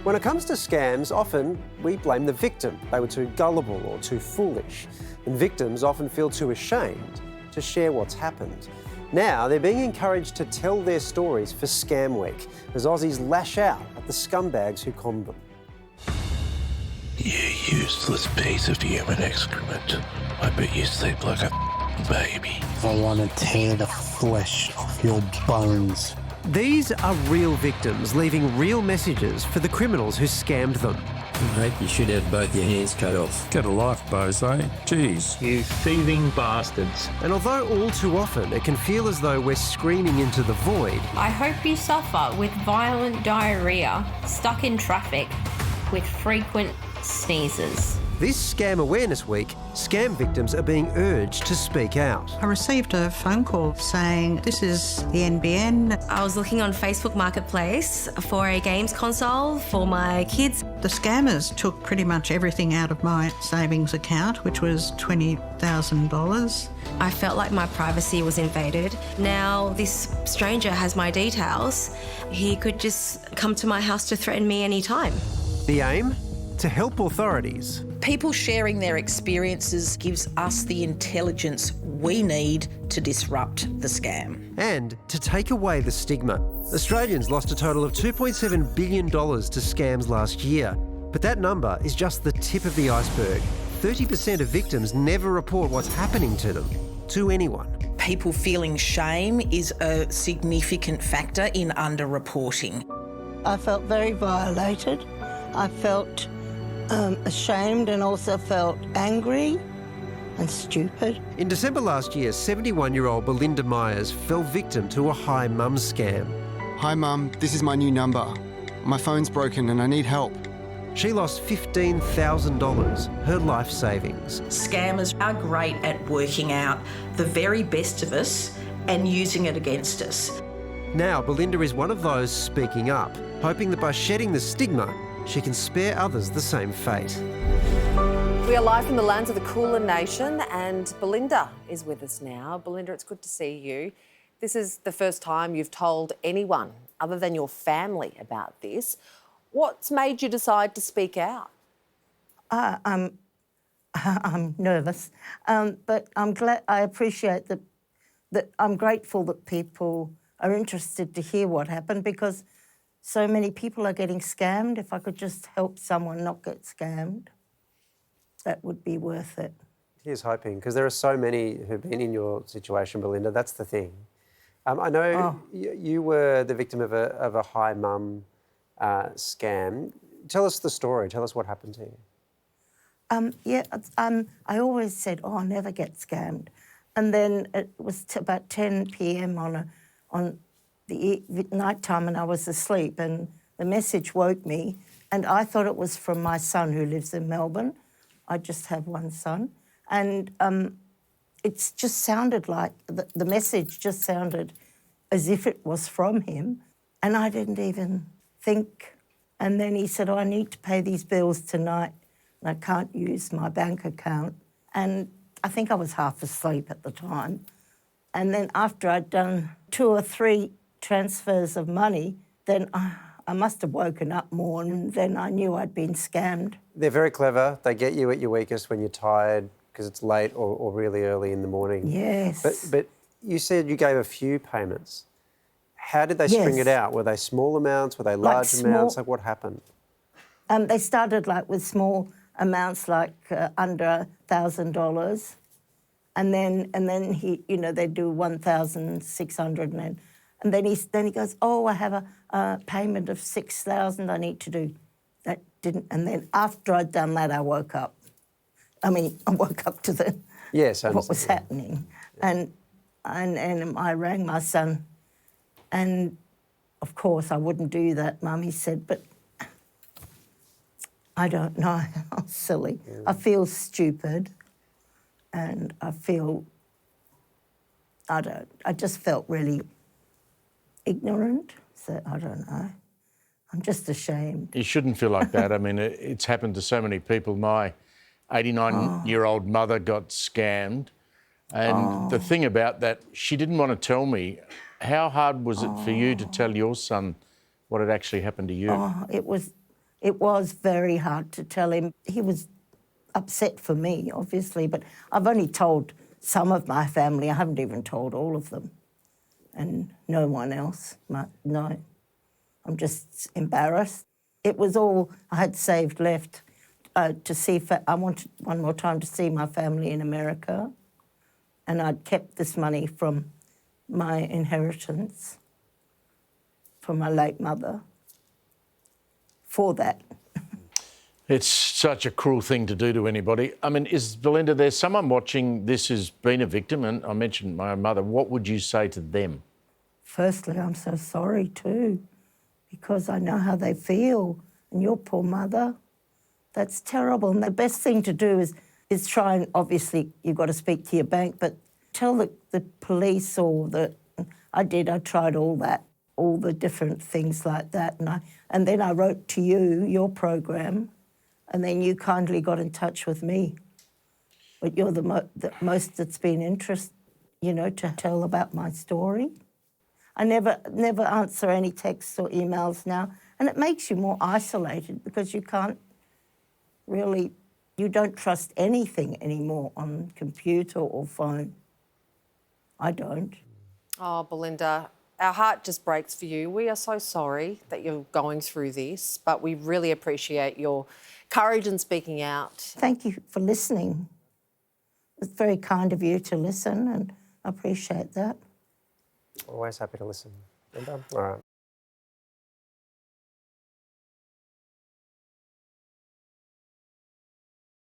When it comes to scams, often we blame the victim. They were too gullible or too foolish. And victims often feel too ashamed to share what's happened. Now they're being encouraged to tell their stories for Scam Week as Aussies lash out at the scumbags who conned them. You useless piece of human excrement. I bet you sleep like a baby. I want to tear the flesh off your bones. These are real victims leaving real messages for the criminals who scammed them. Mate, you should have both your hands cut off. Get a life, Bozo. Jeez. You thieving bastards. And although all too often it can feel as though we're screaming into the void, I hope you suffer with violent diarrhoea, stuck in traffic, with frequent sneezes. this Scam Awareness Week, scam victims are being urged to speak out. I received a phone call saying, this is the NBN. I was looking on Facebook Marketplace for a games console for my kids. The scammers took pretty much everything out of my savings account, which was $20,000. I felt like my privacy was invaded. Now this stranger has my details. He could just come to my house to threaten me anytime. The aim? To help authorities. People sharing their experiences gives us the intelligence we need to disrupt the scam. And to take away the stigma. Australians lost a total of $2.7 billion to scams last year. But that number is just the tip of the iceberg. 30% of victims never report what's happening to them, to anyone. People feeling shame is a significant factor in underreporting. I felt very violated. I felt ashamed and also felt angry and stupid. In December last year, 71-year-old Belinda Meyers fell victim to a Hi Mum scam. Hi Mum, this is my new number. My phone's broken and I need help. She lost $15,000, her life savings. Scammers are great at working out the very best of us and using it against us. Now Belinda is one of those speaking up, hoping that by shedding the stigma, she can spare others the same fate. We are live from the lands of the Kulin Nation and Belinda is with us now. Belinda, it's good to see you. This is the first time you've told anyone other than your family about this. What's made you decide to speak out? I'm nervous, but I'm glad. I appreciate that I'm grateful that people are interested to hear what happened because so many people are getting scammed. If I could just help someone not get scammed, that would be worth it. Here's hoping, because there are so many who've been in your situation, Belinda. That's the thing. I know you were the victim of a Hi Mum scam. Tell us the story. Tell us what happened to you. I always said, I'll never get scammed. And then it was about 10 p.m. on the night time and I was asleep and the message woke me and I thought it was from my son who lives in Melbourne. I just have one son. And it just sounded like, the message just sounded as if it was from him and I didn't even think. And then he said, I need to pay these bills tonight and I can't use my bank account. And I think I was half asleep at the time. And then after I'd done 2 or 3 transfers of money, then I must have woken up more and then I knew I'd been scammed. They're very clever. They get you at your weakest when you're tired because it's late or really early in the morning. Yes. But you said you gave a few payments. How did they string it out? Were they small amounts? Were they large amounts? Like what happened? They started like with small amounts like under $1,000. And then he, they do 1,600 and then he goes, oh, I have a payment of 6,000 I need to do. That didn't, and then after I'd done that, I woke up. I woke up to what was happening. Yeah. And I rang my son and of course I wouldn't do that, Mum, he said, but I don't know, I'm silly. Yeah. I feel stupid. And I just felt really ignorant. So I don't know. I'm just ashamed. You shouldn't feel like that. I mean, it's happened to so many people. My 89-year-old mother got scammed. And the thing about that, she didn't want to tell me. How hard was it for you to tell your son what had actually happened to you? It was It was very hard to tell him. He was upset for me, obviously, but I've only told some of my family. I haven't even told all of them, and no one else. No, I'm just embarrassed. It was all I had saved left to see. I wanted one more time to see my family in America, and I'd kept this money from my inheritance from my late mother for that. It's such a cruel thing to do to anybody. I mean, Belinda, there's someone watching this who's been a victim, and I mentioned my own mother. What would you say to them? Firstly, I'm so sorry too, because I know how they feel. And your poor mother, that's terrible. And the best thing to do is try and, obviously, you've got to speak to your bank, but tell the police or I tried all that, all the different things like that. And then I wrote to you, your program, and then you kindly got in touch with me. But you're the most that's been interested, to tell about my story. I never answer any texts or emails now, and it makes you more isolated because you can't really, you don't trust anything anymore on computer or phone. I don't. Oh, Belinda, our heart just breaks for you. We are so sorry that you're going through this, but we really appreciate your courage in speaking out. Thank you for listening. It's very kind of you to listen, and I appreciate that. Always happy to listen. Linda? All right.